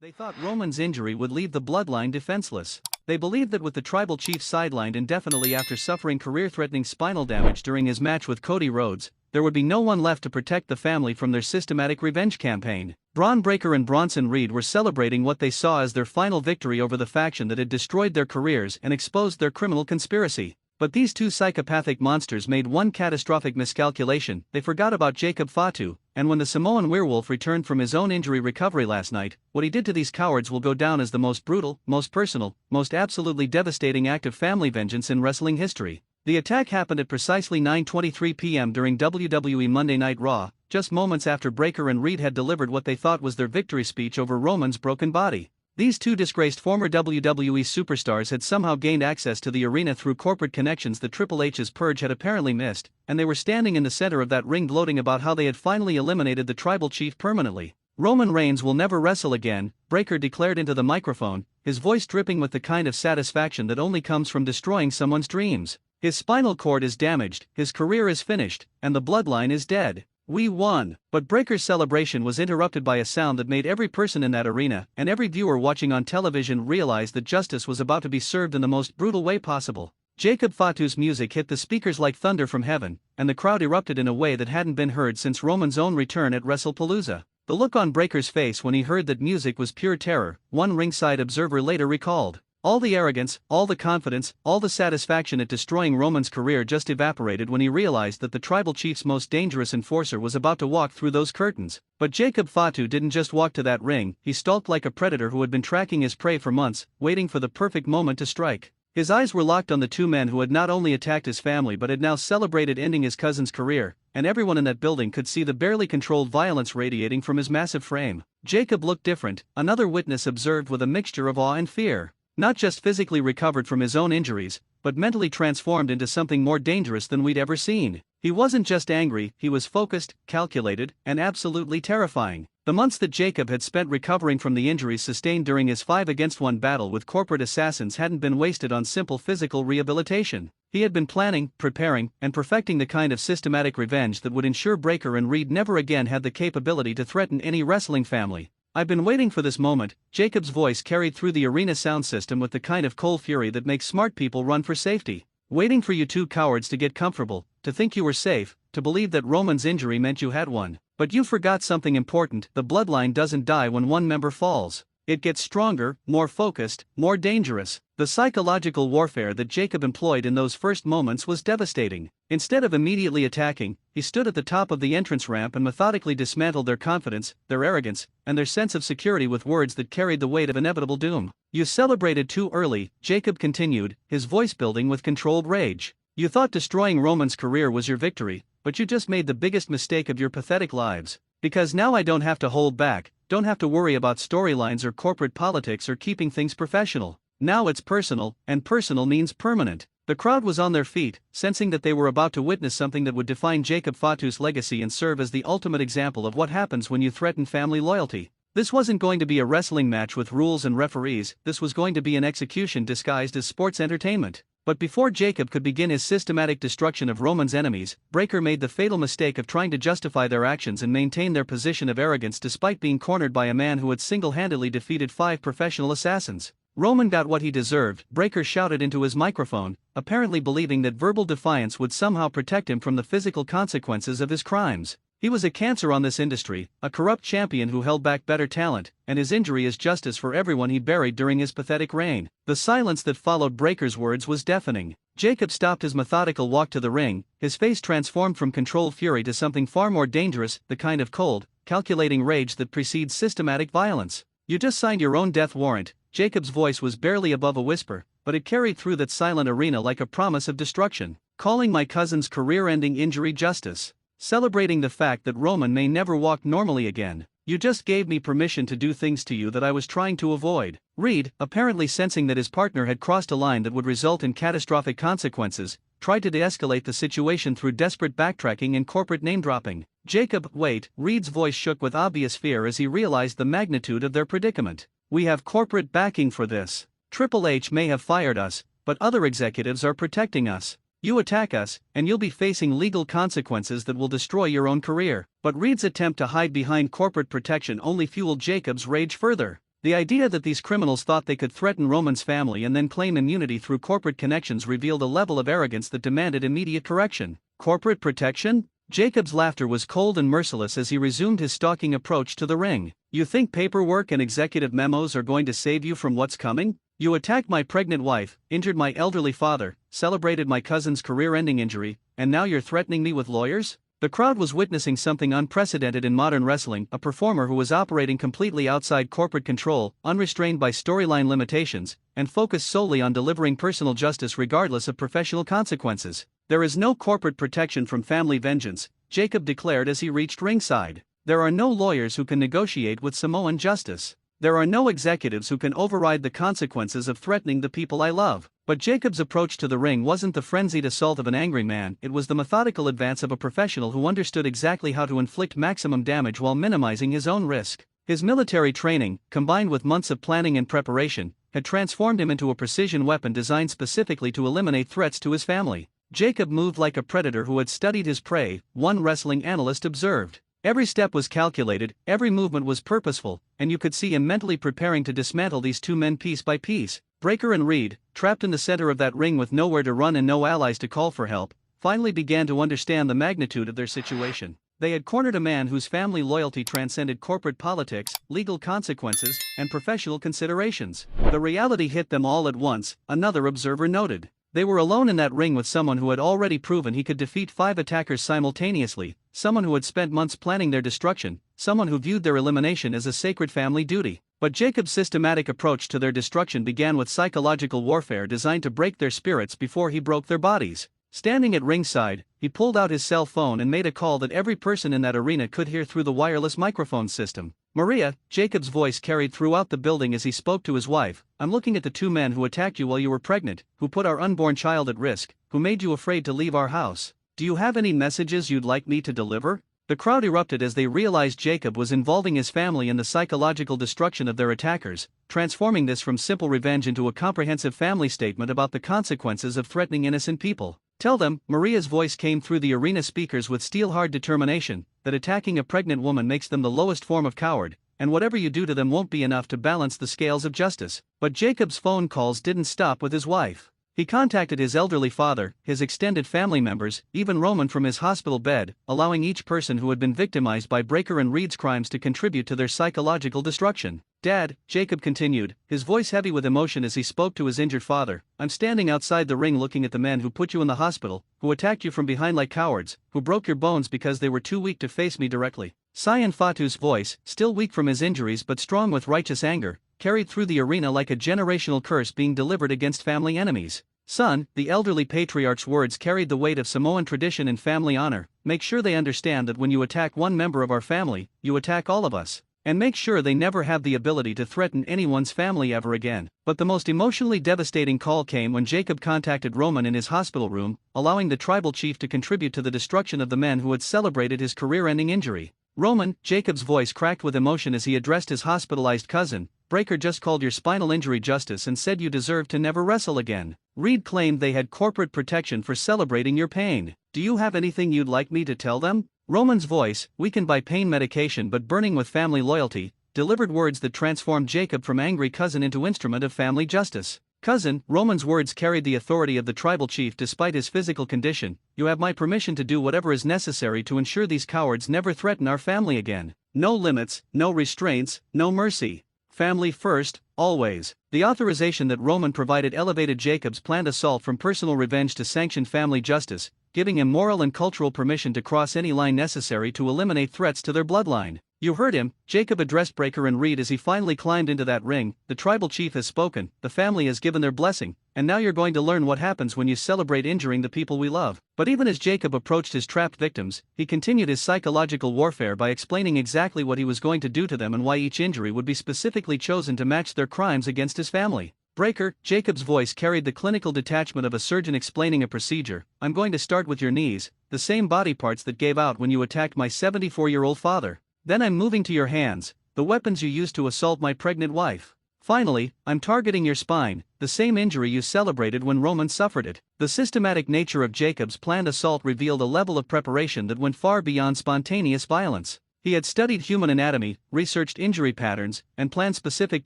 They thought Roman's injury would leave the bloodline defenseless. They believed that with the tribal chief sidelined indefinitely after suffering career-threatening spinal damage during his match with Cody Rhodes, there would be no one left to protect the family from their systematic revenge campaign. Bron Breakker and Bronson Reed were celebrating what they saw as their final victory over the faction that had destroyed their careers and exposed their criminal conspiracy. But these two psychopathic monsters made one catastrophic miscalculation: they forgot about Jacob Fatu, and when the Samoan werewolf returned from his own injury recovery last night, what he did to these cowards will go down as the most brutal, most personal, most absolutely devastating act of family vengeance in wrestling history. The attack happened at precisely 9:23 p.m. during WWE Monday Night Raw, just moments after Breakker and Reed had delivered what they thought was their victory speech over Roman's broken body. These two disgraced former WWE superstars had somehow gained access to the arena through corporate connections that Triple H's purge had apparently missed, and they were standing in the center of that ring gloating about how they had finally eliminated the tribal chief permanently. "Roman Reigns will never wrestle again," Breakker declared into the microphone, his voice dripping with the kind of satisfaction that only comes from destroying someone's dreams. "His spinal cord is damaged, his career is finished, and the bloodline is dead. We won." But Breakker's celebration was interrupted by a sound that made every person in that arena and every viewer watching on television realize that justice was about to be served in the most brutal way possible. Jacob Fatu's music hit the speakers like thunder from heaven, and the crowd erupted in a way that hadn't been heard since Roman's own return at WrestlePalooza. The look on Breakker's face when he heard that music was pure terror, one ringside observer later recalled. All the arrogance, all the confidence, all the satisfaction at destroying Roman's career just evaporated when he realized that the tribal chief's most dangerous enforcer was about to walk through those curtains. But Jacob Fatu didn't just walk to that ring, he stalked like a predator who had been tracking his prey for months, waiting for the perfect moment to strike. His eyes were locked on the two men who had not only attacked his family but had now celebrated ending his cousin's career, and everyone in that building could see the barely controlled violence radiating from his massive frame. Jacob looked different, another witness observed with a mixture of awe and fear. Not just physically recovered from his own injuries, but mentally transformed into something more dangerous than we'd ever seen. He wasn't just angry, he was focused, calculated, and absolutely terrifying. The months that Jacob had spent recovering from the injuries sustained during his 5-against-1 battle with corporate assassins hadn't been wasted on simple physical rehabilitation. He had been planning, preparing, and perfecting the kind of systematic revenge that would ensure Breakker and Reed never again had the capability to threaten any wrestling family. "I've been waiting for this moment," Jacob's voice carried through the arena sound system with the kind of cold fury that makes smart people run for safety. "Waiting for you two cowards to get comfortable, to think you were safe, to believe that Roman's injury meant you had one. But you forgot something important: the bloodline doesn't die when one member falls. It gets stronger, more focused, more dangerous." The psychological warfare that Jacob employed in those first moments was devastating. Instead of immediately attacking, he stood at the top of the entrance ramp and methodically dismantled their confidence, their arrogance, and their sense of security with words that carried the weight of inevitable doom. "You celebrated too early," Jacob continued, his voice building with controlled rage. "You thought destroying Roman's career was your victory, but you just made the biggest mistake of your pathetic lives. Because now I don't have to hold back, don't have to worry about storylines or corporate politics or keeping things professional. Now it's personal, and personal means permanent." The crowd was on their feet, sensing that they were about to witness something that would define Jacob Fatu's legacy and serve as the ultimate example of what happens when you threaten family loyalty. This wasn't going to be a wrestling match with rules and referees, this was going to be an execution disguised as sports entertainment. But before Jacob could begin his systematic destruction of Roman's enemies, Breakker made the fatal mistake of trying to justify their actions and maintain their position of arrogance despite being cornered by a man who had single-handedly defeated 5 professional assassins. "Roman got what he deserved," Breakker shouted into his microphone, apparently believing that verbal defiance would somehow protect him from the physical consequences of his crimes. He was a cancer on this industry, a corrupt champion who held back better talent, and his injury is justice for everyone he buried during his pathetic reign. The silence that followed Breakker's words was deafening. Jacob stopped his methodical walk to the ring, his face transformed from controlled fury to something far more dangerous, the kind of cold, calculating rage that precedes systematic violence. "You just signed your own death warrant." Jacob's voice was barely above a whisper, but it carried through that silent arena like a promise of destruction. "Calling my cousin's career-ending injury justice. Celebrating the fact that Roman may never walk normally again. You just gave me permission to do things to you that I was trying to avoid." Reed, apparently sensing that his partner had crossed a line that would result in catastrophic consequences, tried to de-escalate the situation through desperate backtracking and corporate name-dropping. "Jacob, wait," Reed's voice shook with obvious fear as he realized the magnitude of their predicament. "We have corporate backing for this. Triple H may have fired us, but other executives are protecting us. You attack us, and you'll be facing legal consequences that will destroy your own career." But Reed's attempt to hide behind corporate protection only fueled Jacob's rage further. The idea that these criminals thought they could threaten Roman's family and then claim immunity through corporate connections revealed a level of arrogance that demanded immediate correction. Corporate protection? Jacob's laughter was cold and merciless as he resumed his stalking approach to the ring. You think paperwork and executive memos are going to save you from what's coming? You attacked my pregnant wife, injured my elderly father, celebrated my cousin's career-ending injury, and now you're threatening me with lawyers? The crowd was witnessing something unprecedented in modern wrestling, a performer who was operating completely outside corporate control, unrestrained by storyline limitations, and focused solely on delivering personal justice regardless of professional consequences. There is no corporate protection from family vengeance, Jacob declared as he reached ringside. There are no lawyers who can negotiate with Samoan justice. There are no executives who can override the consequences of threatening the people I love. But Jacob's approach to the ring wasn't the frenzied assault of an angry man, it was the methodical advance of a professional who understood exactly how to inflict maximum damage while minimizing his own risk. His military training, combined with months of planning and preparation, had transformed him into a precision weapon designed specifically to eliminate threats to his family. Jacob moved like a predator who had studied his prey, one wrestling analyst observed. Every step was calculated, every movement was purposeful, and you could see him mentally preparing to dismantle these two men piece by piece. Breaker and Reed, trapped in the center of that ring with nowhere to run and no allies to call for help, finally began to understand the magnitude of their situation. They had cornered a man whose family loyalty transcended corporate politics, legal consequences, and professional considerations. The reality hit them all at once, another observer noted. They were alone in that ring with someone who had already proven he could defeat 5 attackers simultaneously, someone who had spent months planning their destruction, someone who viewed their elimination as a sacred family duty. But Jacob's systematic approach to their destruction began with psychological warfare designed to break their spirits before he broke their bodies. Standing at ringside, he pulled out his cell phone and made a call that every person in that arena could hear through the wireless microphone system. Maria, Jacob's voice carried throughout the building as he spoke to his wife, I'm looking at the 2 men who attacked you while you were pregnant, who put our unborn child at risk, who made you afraid to leave our house. Do you have any messages you'd like me to deliver? The crowd erupted as they realized Jacob was involving his family in the psychological destruction of their attackers, transforming this from simple revenge into a comprehensive family statement about the consequences of threatening innocent people. Tell them, Maria's voice came through the arena speakers with steel-hard determination, that attacking a pregnant woman makes them the lowest form of coward, and whatever you do to them won't be enough to balance the scales of justice. But Jacob's phone calls didn't stop with his wife. He contacted his elderly father, his extended family members, even Roman from his hospital bed, allowing each person who had been victimized by Breaker and Reed's crimes to contribute to their psychological destruction. Dad, Jacob continued, his voice heavy with emotion as he spoke to his injured father, I'm standing outside the ring looking at the men who put you in the hospital, who attacked you from behind like cowards, who broke your bones because they were too weak to face me directly. Fatu's voice, still weak from his injuries but strong with righteous anger, carried through the arena like a generational curse being delivered against family enemies. Son, the elderly patriarch's words carried the weight of Samoan tradition and family honor. Make sure they understand that when you attack one member of our family, you attack all of us. And make sure they never have the ability to threaten anyone's family ever again. But the most emotionally devastating call came when Jacob contacted Roman in his hospital room, allowing the tribal chief to contribute to the destruction of the men who had celebrated his career-ending injury. Roman, Jacob's voice cracked with emotion as he addressed his hospitalized cousin, Breaker just called your spinal injury justice and said you deserve to never wrestle again. Reed claimed they had corporate protection for celebrating your pain. Do you have anything you'd like me to tell them? Roman's voice, weakened by pain medication but burning with family loyalty, delivered words that transformed Jacob from angry cousin into instrument of family justice. Cousin, Roman's words carried the authority of the tribal chief despite his physical condition. You have my permission to do whatever is necessary to ensure these cowards never threaten our family again. No limits, no restraints, no mercy. Family first, always. The authorization that Roman provided elevated Jacob's planned assault from personal revenge to sanctioned family justice, giving him moral and cultural permission to cross any line necessary to eliminate threats to their bloodline. You heard him, Jacob addressed Breaker and Reed as he finally climbed into that ring. The tribal chief has spoken, the family has given their blessing, and now you're going to learn what happens when you celebrate injuring the people we love. But even as Jacob approached his trapped victims, he continued his psychological warfare by explaining exactly what he was going to do to them and why each injury would be specifically chosen to match their crimes against his family. Breaker, Jacob's voice carried the clinical detachment of a surgeon explaining a procedure. I'm going to start with your knees, the same body parts that gave out when you attacked my 74-year-old father. Then I'm moving to your hands, the weapons you used to assault my pregnant wife. Finally, I'm targeting your spine, the same injury you celebrated when Roman suffered it. The systematic nature of Jacob's planned assault revealed a level of preparation that went far beyond spontaneous violence. He had studied human anatomy, researched injury patterns, and planned specific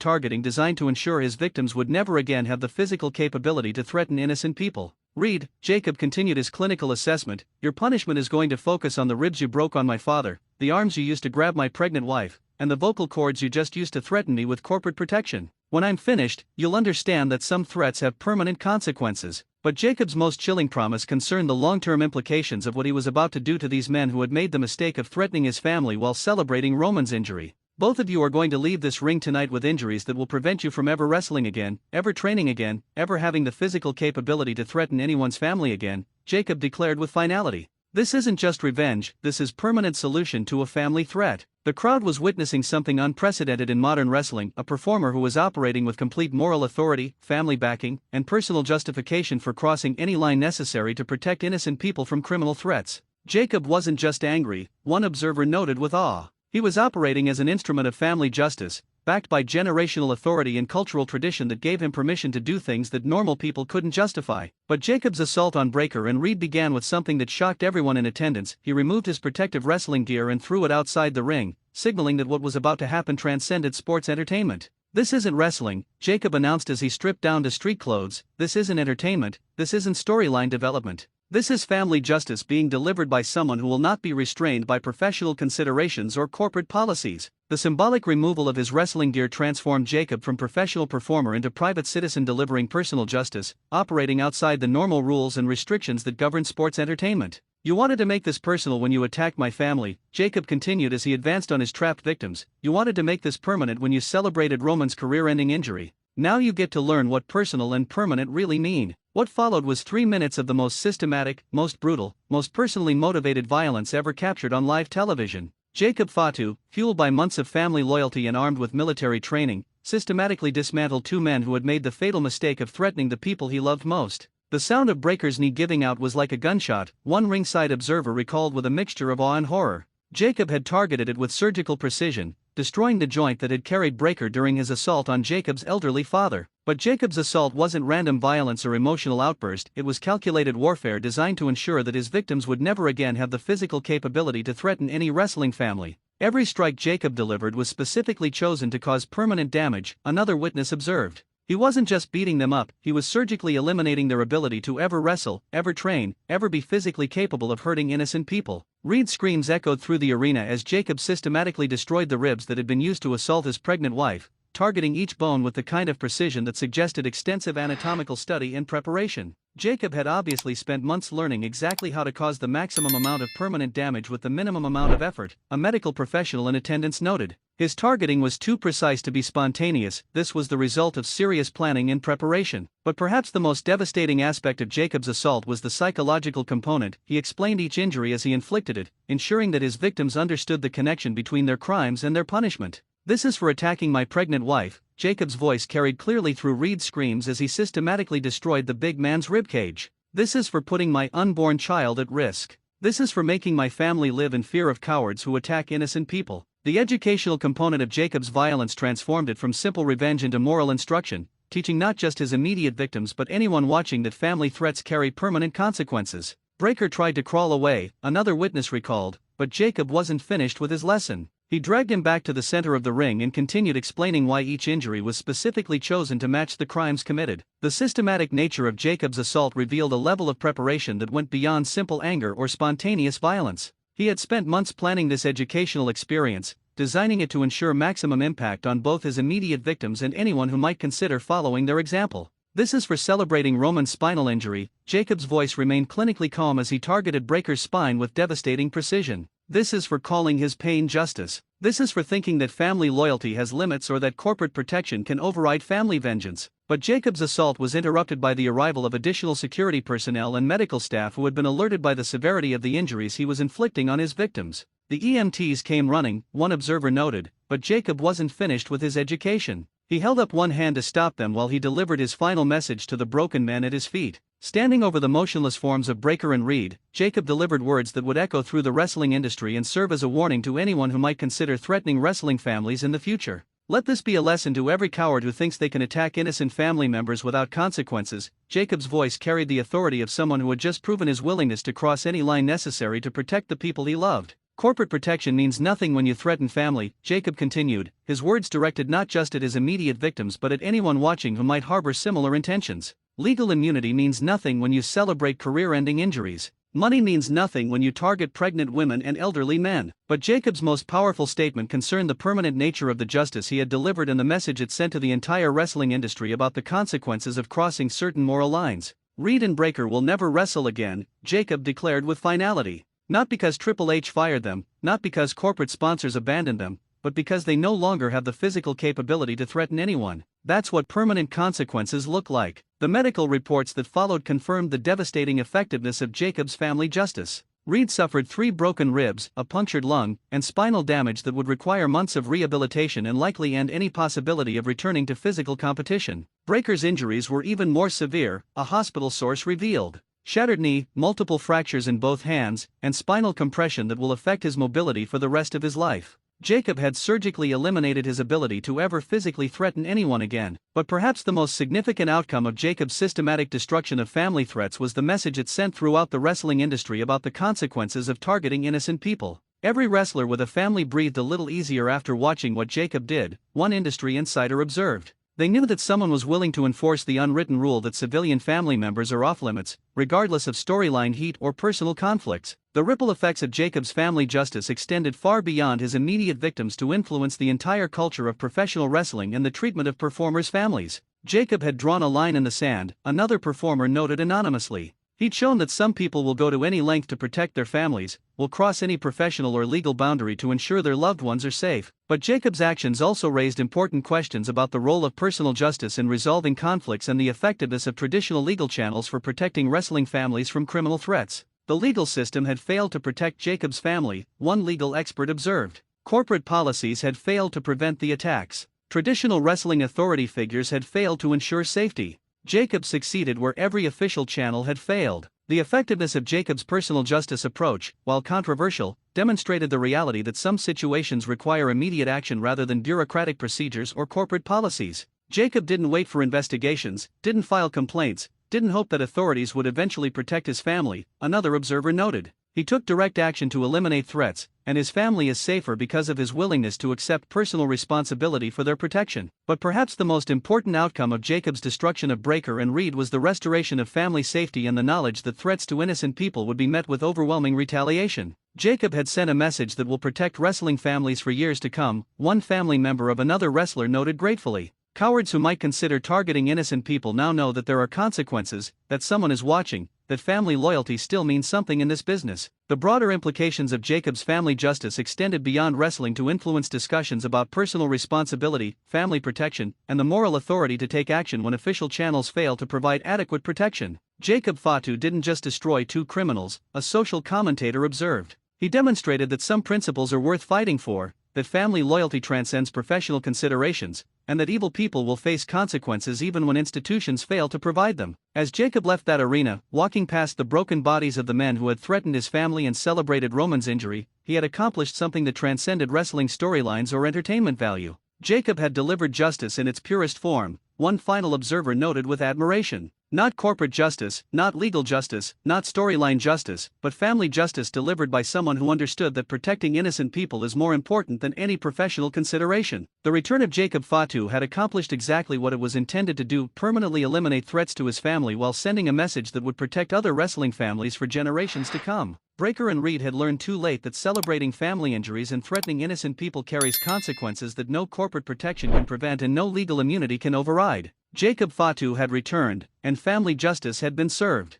targeting designed to ensure his victims would never again have the physical capability to threaten innocent people. Reed, Jacob continued his clinical assessment. Your punishment is going to focus on the ribs you broke on my father, the arms you used to grab my pregnant wife, and the vocal cords you just used to threaten me with corporate protection. When I'm finished, you'll understand that some threats have permanent consequences. But Jacob's most chilling promise concerned the long-term implications of what he was about to do to these men who had made the mistake of threatening his family while celebrating Roman's injury. Both of you are going to leave this ring tonight with injuries that will prevent you from ever wrestling again, ever training again, ever having the physical capability to threaten anyone's family again, Jacob declared with finality. This isn't just revenge, this is permanent solution to a family threat. The crowd was witnessing something unprecedented in modern wrestling, a performer who was operating with complete moral authority, family backing, and personal justification for crossing any line necessary to protect innocent people from criminal threats. Jacob wasn't just angry, one observer noted with awe. He was operating as an instrument of family justice, backed by generational authority and cultural tradition that gave him permission to do things that normal people couldn't justify. But Jacob's assault on Breaker and Reed began with something that shocked everyone in attendance. He removed his protective wrestling gear and threw it outside the ring, signaling that what was about to happen transcended sports entertainment. This isn't wrestling, Jacob announced as he stripped down to street clothes. This isn't entertainment, this isn't storyline development. This is family justice being delivered by someone who will not be restrained by professional considerations or corporate policies. The symbolic removal of his wrestling gear transformed Jacob from professional performer into private citizen delivering personal justice, operating outside the normal rules and restrictions that govern sports entertainment. You wanted to make this personal when you attacked my family, Jacob continued as he advanced on his trapped victims. You wanted to make this permanent when you celebrated Roman's career-ending injury. Now you get to learn what personal and permanent really mean. What followed was 3 minutes of the most systematic, most brutal, most personally motivated violence ever captured on live television. Jacob Fatu, fueled by months of family loyalty and armed with military training, systematically dismantled 2 men who had made the fatal mistake of threatening the people he loved most. The sound of Breaker's knee giving out was like a gunshot, one ringside observer recalled with a mixture of awe and horror. Jacob had targeted it with surgical precision, destroying the joint that had carried Breaker during his assault on Jacob's elderly father. But Jacob's assault wasn't random violence or emotional outburst, it was calculated warfare designed to ensure that his victims would never again have the physical capability to threaten any wrestling family. Every strike Jacob delivered was specifically chosen to cause permanent damage, another witness observed. He wasn't just beating them up, he was surgically eliminating their ability to ever wrestle, ever train, ever be physically capable of hurting innocent people. Reed's screams echoed through the arena as Jacob systematically destroyed the ribs that had been used to assault his pregnant wife, targeting each bone with the kind of precision that suggested extensive anatomical study and preparation. Jacob had obviously spent months learning exactly how to cause the maximum amount of permanent damage with the minimum amount of effort, a medical professional in attendance noted. His targeting was too precise to be spontaneous, this was the result of serious planning and preparation. But perhaps the most devastating aspect of Jacob's assault was the psychological component. He explained each injury as he inflicted it, ensuring that his victims understood the connection between their crimes and their punishment. This is for attacking my pregnant wife, Jacob's voice carried clearly through Reed's screams as he systematically destroyed the big man's ribcage. This is for putting my unborn child at risk. This is for making my family live in fear of cowards who attack innocent people. The educational component of Jacob's violence transformed it from simple revenge into moral instruction, teaching not just his immediate victims but anyone watching that family threats carry permanent consequences. Breaker tried to crawl away, another witness recalled, but Jacob wasn't finished with his lesson. He dragged him back to the center of the ring and continued explaining why each injury was specifically chosen to match the crimes committed. The systematic nature of Jacob's assault revealed a level of preparation that went beyond simple anger or spontaneous violence. He had spent months planning this educational experience, designing it to ensure maximum impact on both his immediate victims and anyone who might consider following their example. This is for celebrating Roman's spinal injury. Jacob's voice remained clinically calm as he targeted Breaker's spine with devastating precision. This is for calling his pain justice. This is for thinking that family loyalty has limits or that corporate protection can override family vengeance. But Jacob's assault was interrupted by the arrival of additional security personnel and medical staff who had been alerted by the severity of the injuries he was inflicting on his victims. The EMTs came running, one observer noted, but Jacob wasn't finished with his education. He held up one hand to stop them while he delivered his final message to the broken men at his feet. Standing over the motionless forms of Breaker and Reed, Jacob delivered words that would echo through the wrestling industry and serve as a warning to anyone who might consider threatening wrestling families in the future. Let this be a lesson to every coward who thinks they can attack innocent family members without consequences. Jacob's voice carried the authority of someone who had just proven his willingness to cross any line necessary to protect the people he loved. Corporate protection means nothing when you threaten family, Jacob continued, his words directed not just at his immediate victims but at anyone watching who might harbor similar intentions. Legal immunity means nothing when you celebrate career-ending injuries. Money means nothing when you target pregnant women and elderly men. But Jacob's most powerful statement concerned the permanent nature of the justice he had delivered and the message it sent to the entire wrestling industry about the consequences of crossing certain moral lines. Reed and Breakker will never wrestle again, Jacob declared with finality. Not because Triple H fired them, not because corporate sponsors abandoned them, but because they no longer have the physical capability to threaten anyone. That's what permanent consequences look like. The medical reports that followed confirmed the devastating effectiveness of Jacob's family justice. Reed suffered 3 broken ribs, a punctured lung, and spinal damage that would require months of rehabilitation and likely end any possibility of returning to physical competition. Breakker's injuries were even more severe, a hospital source revealed. Shattered knee, multiple fractures in both hands, and spinal compression that will affect his mobility for the rest of his life. Jacob had surgically eliminated his ability to ever physically threaten anyone again. But perhaps the most significant outcome of Jacob's systematic destruction of family threats was the message it sent throughout the wrestling industry about the consequences of targeting innocent people. Every wrestler with a family breathed a little easier after watching what Jacob did, one industry insider observed. They knew that someone was willing to enforce the unwritten rule that civilian family members are off-limits, regardless of storyline heat or personal conflicts. The ripple effects of Jacob's family justice extended far beyond his immediate victims to influence the entire culture of professional wrestling and the treatment of performers' families. Jacob had drawn a line in the sand, another performer noted anonymously. He'd shown that some people will go to any length to protect their families, will cross any professional or legal boundary to ensure their loved ones are safe. But Jacob's actions also raised important questions about the role of personal justice in resolving conflicts and the effectiveness of traditional legal channels for protecting wrestling families from criminal threats. The legal system had failed to protect Jacob's family, one legal expert observed. Corporate policies had failed to prevent the attacks. Traditional wrestling authority figures had failed to ensure safety. Jacob succeeded where every official channel had failed. The effectiveness of Jacob's personal justice approach, while controversial, demonstrated the reality that some situations require immediate action rather than bureaucratic procedures or corporate policies. Jacob didn't wait for investigations, didn't file complaints, didn't hope that authorities would eventually protect his family, another observer noted. He took direct action to eliminate threats, and his family is safer because of his willingness to accept personal responsibility for their protection. But perhaps the most important outcome of Jacob's destruction of Breakker and Reed was the restoration of family safety and the knowledge that threats to innocent people would be met with overwhelming retaliation. Jacob had sent a message that will protect wrestling families for years to come, one family member of another wrestler noted gratefully. Cowards who might consider targeting innocent people now know that there are consequences, that someone is watching, that family loyalty still means something in this business. The broader implications of Jacob's family justice extended beyond wrestling to influence discussions about personal responsibility, family protection, and the moral authority to take action when official channels fail to provide adequate protection. Jacob Fatu didn't just destroy 2 criminals, a social commentator observed. He demonstrated that some principles are worth fighting for, that family loyalty transcends professional considerations, and that evil people will face consequences even when institutions fail to provide them. As Jacob left that arena, walking past the broken bodies of the men who had threatened his family and celebrated Roman's injury, he had accomplished something that transcended wrestling storylines or entertainment value. Jacob had delivered justice in its purest form, one final observer noted with admiration. Not corporate justice, not legal justice, not storyline justice, but family justice delivered by someone who understood that protecting innocent people is more important than any professional consideration. The return of Jacob Fatu had accomplished exactly what it was intended to do: permanently eliminate threats to his family while sending a message that would protect other wrestling families for generations to come. Breakker and Reed had learned too late that celebrating family injuries and threatening innocent people carries consequences that no corporate protection can prevent and no legal immunity can override. Jacob Fatu had returned, and family justice had been served.